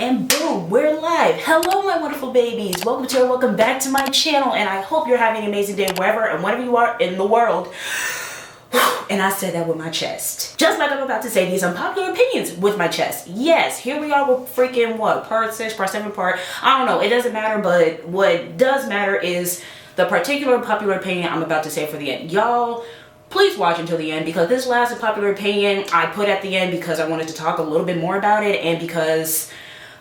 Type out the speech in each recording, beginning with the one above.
And boom, we're live. Hello, my wonderful babies. Welcome back to my channel, and I hope you're having an amazing day wherever and whenever you are in the world. And I said that with my chest. Just like I'm about to say these unpopular opinions with my chest. Yes, here we are with freaking what? Part 6, part 7, I don't know. It doesn't matter, but what does matter is the particular unpopular opinion I'm about to say for the end. Y'all, please watch until the end, because this last unpopular opinion I put at the end because I wanted to talk a little bit more about it, and because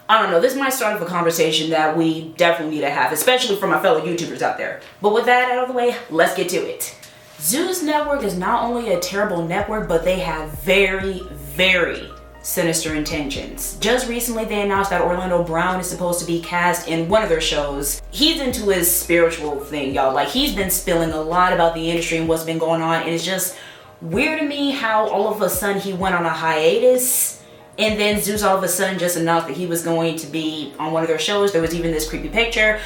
I don't know, this might start off a conversation that we definitely need to have, especially for my fellow YouTubers out there. But with that out of the way, let's get to it. Zeus Network is not only a terrible network, but they have very, very sinister intentions. Just recently they announced that Orlando Brown is supposed to be cast in one of their shows. He's into his spiritual thing, y'all. Like, he's been spilling a lot about the industry and what's been going on, and it's just weird to me how all of a sudden he went on a hiatus. And then Zeus all of a sudden just announced that he was going to be on one of their shows. There was even this creepy picture.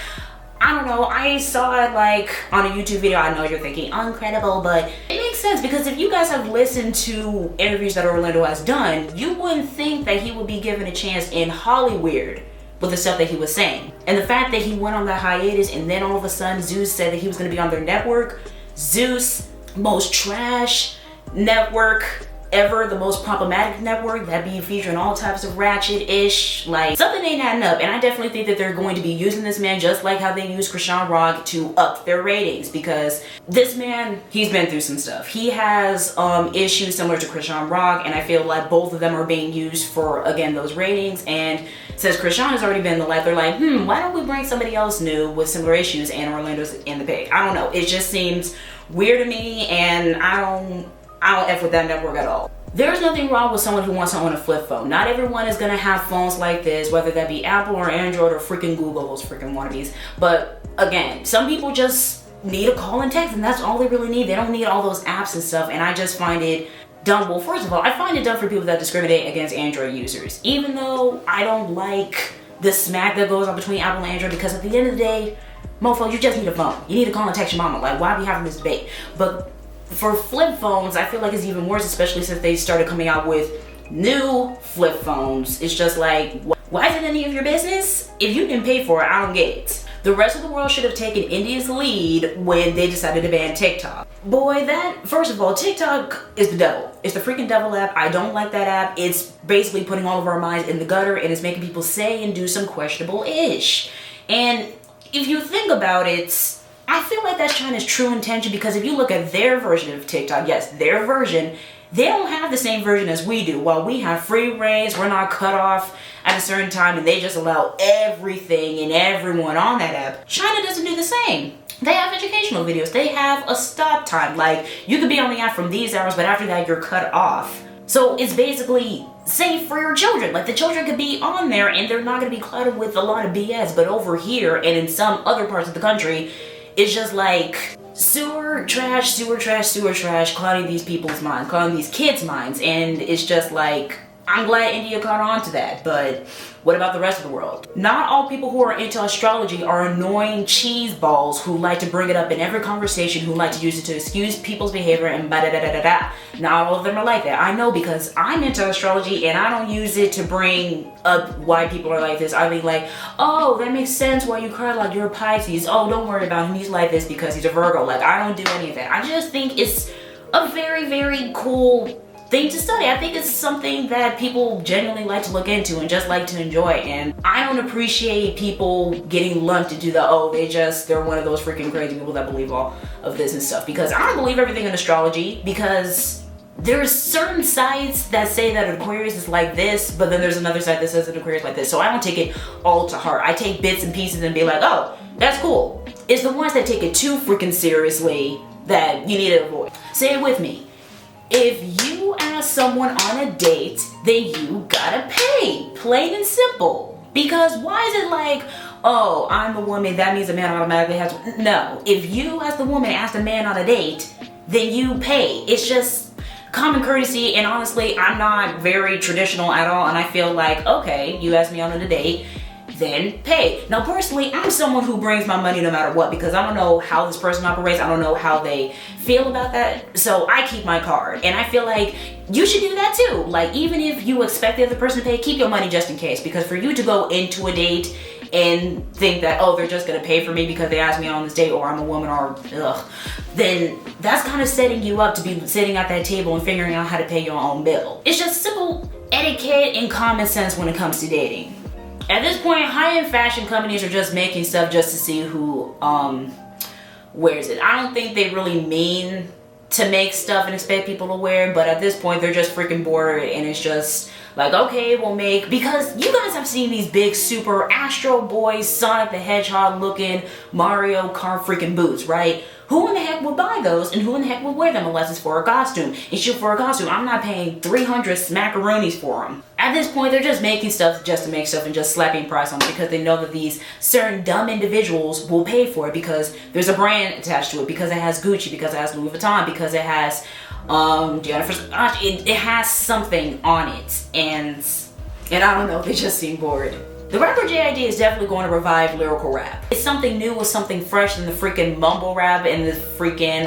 I don't know, I saw it like on a YouTube video. I know you're thinking incredible, but it makes sense, because if you guys have listened to interviews that Orlando has done, you wouldn't think that he would be given a chance in Hollywood with the stuff that he was saying. And the fact that he went on that hiatus and then all of a sudden Zeus said that he was going to be on their network. Zeus, most trash network ever, the most problematic network that be featuring all types of ratchet-ish, like, something ain't adding up. And I definitely think that they're going to be using this man just like how they use Krishan Rock to up their ratings, because this man, he's been through some stuff. He has issues similar to Krishan Rock, and I feel like both of them are being used for, again, those ratings. And since Krishan has already been in the light, they're like, why don't we bring somebody else new with similar issues, and Orlando's in the pick. I don't know, it just seems weird to me, and I don't F with that network at all. There's nothing wrong with someone who wants to own a flip phone. Not everyone is gonna have phones like this, whether that be Apple or Android or freaking Google, those freaking wannabes. But again, some people just need a call and text, and that's all they really need. They don't need all those apps and stuff, and I just find it dumb. Well, first of all, I find it dumb for people that discriminate against Android users, even though I don't like the smack that goes on between Apple and Android, because at the end of the day, mofo, you just need a phone. You need to call and text your mama. Like, why are we having this debate? But for flip phones, I feel like it's even worse, especially since they started coming out with new flip phones. It's just like, why is it any of your business? If you didn't pay for it, I don't get it. The rest of the world should have taken India's lead when they decided to ban TikTok. Boy, first of all, TikTok is the devil. It's the freaking devil app. I don't like that app. It's basically putting all of our minds in the gutter, and it's making people say and do some questionable-ish. And if you think about it, I feel like that's China's true intention, because if you look at their version of TikTok, yes, their version, they don't have the same version as we do. While we have free reigns, we're not cut off at a certain time, and they just allow everything and everyone on that app. China doesn't do the same. They have educational videos. They have a stop time. Like, you could be on the app from these hours, but after that, you're cut off. So it's basically safe for your children. Like, the children could be on there, and they're not going to be cluttered with a lot of BS. But over here, and in some other parts of the country, it's just like sewer trash, clouding these people's minds, clouding these kids' minds. And it's just like, I'm glad India caught on to that, but what about the rest of the world? Not all people who are into astrology are annoying cheese balls who like to bring it up in every conversation, who like to use it to excuse people's behavior and ba-da-da-da-da-da. Not all of them are like that. I know, because I'm into astrology and I don't use it to bring up why people are like this. I mean, like, oh, that makes sense why you cry, like you're a Pisces. Oh, don't worry about him, he's like this because he's a Virgo. Like, I don't do any of that. I just think it's a very, very cool thing to study. I think it's something that people genuinely like to look into and just like to enjoy, and I don't appreciate people getting lumped into the, oh, they're one of those freaking crazy people that believe all of this and stuff, because I don't believe everything in astrology, because there's certain sites that say that Aquarius is like this, but then there's another site that says that Aquarius is like this, so I don't take it all to heart. I take bits and pieces and be like, oh, that's cool. It's the ones that take it too freaking seriously that you need to avoid. Say it with me. If you ask someone on a date, then you gotta pay. Plain and simple. Because why is it like, oh, I'm a woman, that means a man automatically has to? No. If you, as the woman, ask a man on a date, then you pay. It's just common courtesy, and honestly, I'm not very traditional at all, and I feel like, okay, you asked me on a date, then pay. Now personally, I'm someone who brings my money no matter what, because I don't know how this person operates. I don't know how they feel about that. So I keep my card, and I feel like you should do that too. Like, even if you expect the other person to pay, keep your money just in case, because for you to go into a date and think that, oh, they're just gonna pay for me because they asked me on this date, or I'm a woman, or then that's kind of setting you up to be sitting at that table and figuring out how to pay your own bill. It's just simple etiquette and common sense when it comes to dating. At this point, high-end fashion companies are just making stuff just to see who wears it. I don't think they really mean to make stuff and expect people to wear, but at this point they're just freaking bored, and it's just like, okay, we'll make, because you guys have seen these big super Astro Boys, Sonic the Hedgehog looking Mario Kart freaking boots, right? Who in the heck would buy those, and who in the heck would wear them unless it's for a costume? And shoot, for a costume, I'm not paying 300 smackaroonies for them. At this point, they're just making stuff just to make stuff and just slapping price on it, because they know that these certain dumb individuals will pay for it because there's a brand attached to it, because it has Gucci, because it has Louis Vuitton, because it has it has something on it, and I don't know, they just seem bored. The rapper JID is definitely going to revive lyrical rap. It's something new with something fresh than the freaking mumble rap and the freaking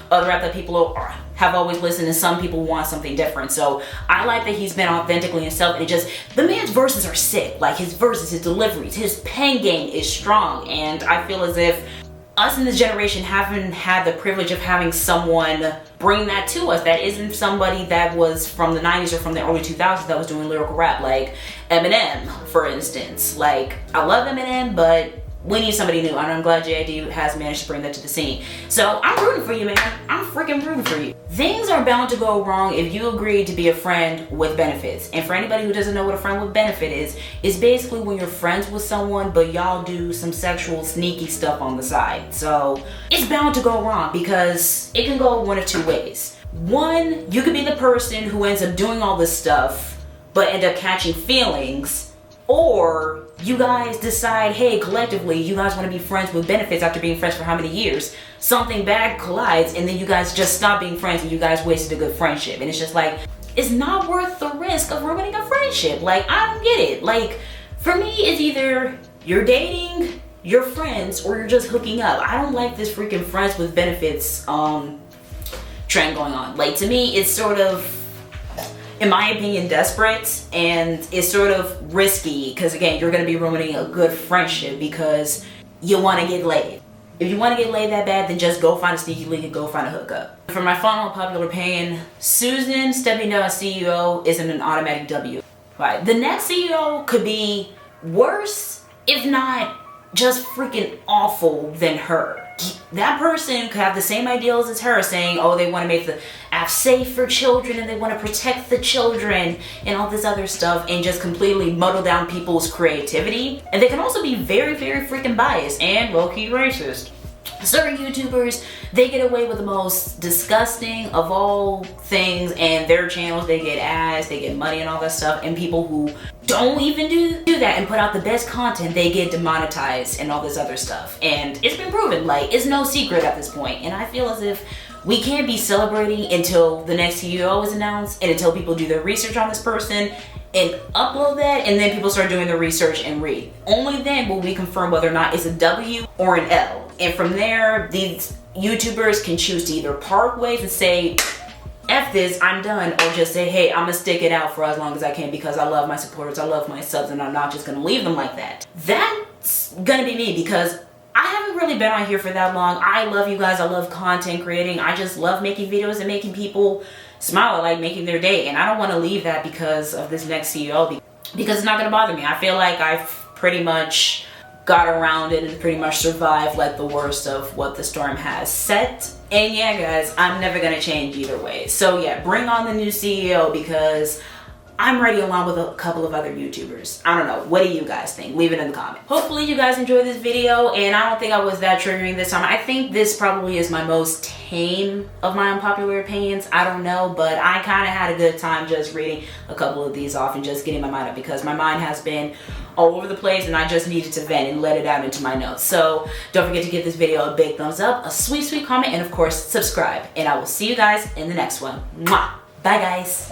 other rap that people have always listened, and some people want something different. So I like that he's been authentically himself, and the man's verses are sick. Like, his verses, his deliveries, his pen game is strong, and I feel as if us in this generation haven't had the privilege of having someone bring that to us that isn't somebody that was from the 90s or from the early 2000s that was doing lyrical rap, like Eminem, for instance. Like, I love Eminem, but we need somebody new, and I'm glad JID has managed to bring that to the scene. So I'm rooting for you, man. I'm freaking rooting for you. Things are bound to go wrong if you agree to be a friend with benefits. And for anybody who doesn't know what a friend with benefit is basically when you're friends with someone, but y'all do some sexual sneaky stuff on the side. So it's bound to go wrong, because it can go one of two ways. One, you could be the person who ends up doing all this stuff, but end up catching feelings. Or you guys decide, hey, collectively, you guys want to be friends with benefits after being friends for how many years? Something bad collides, and then you guys just stop being friends, and you guys wasted a good friendship. And it's just like, it's not worth the risk of ruining a friendship. Like, I don't get it. Like, for me, it's either you're dating, you're friends, or you're just hooking up. I don't like this freaking friends with benefits trend going on. Like, to me, it's sort of, in my opinion, desperate, and it's sort of risky, because again, you're going to be ruining a good friendship because you want to get laid. If you want to get laid that bad, then just go find a sneaky link and go find a hookup. For my final unpopular opinion, Susan stepping down as CEO isn't an automatic W. Right? The next CEO could be worse, if not just freaking awful, than her. That person could have the same ideals as her, saying, oh, they want to make the app safe for children, and they want to protect the children, and all this other stuff, and just completely muddle down people's creativity. And they can also be very, very freaking biased and low-key racist. Certain YouTubers, they get away with the most disgusting of all things, and their channels, they get ads, they get money and all that stuff, and people who don't even do that and put out the best content, they get demonetized and all this other stuff. And it's been proven, like, it's no secret at this point. And I feel as if we can't be celebrating until the next CEO is announced, and until people do their research on this person and upload that, and then people start doing their research and read. Only then will we confirm whether or not it's a W or an L. And from there, these YouTubers can choose to either part ways and say, F this, I'm done, or just say, hey, I'm gonna stick it out for as long as I can because I love my supporters, I love my subs, and I'm not just gonna leave them like that. That's gonna be me, because I haven't really been on here for that long. I love you guys, I love content creating, I just love making videos and making people smile, I like making their day, and I don't want to leave that because of this next CEO, because it's not gonna bother me. I feel like I've pretty much got around it and pretty much survived like the worst of what the storm has set. And yeah, guys, I'm never gonna change either way. So yeah, bring on the new CEO, because I'm ready, along with a couple of other YouTubers. I don't know, what do you guys think? Leave it in the comments. Hopefully you guys enjoyed this video, and I don't think I was that triggering this time. I think this probably is my most tame of my unpopular opinions. I don't know, but I kind of had a good time just reading a couple of these off and just getting my mind up, because my mind has been all over the place, and I just needed to vent and let it out into my notes. So don't forget to give this video a big thumbs up, a sweet, sweet comment, and of course, subscribe. And I will see you guys in the next one. Mwah! Bye, guys.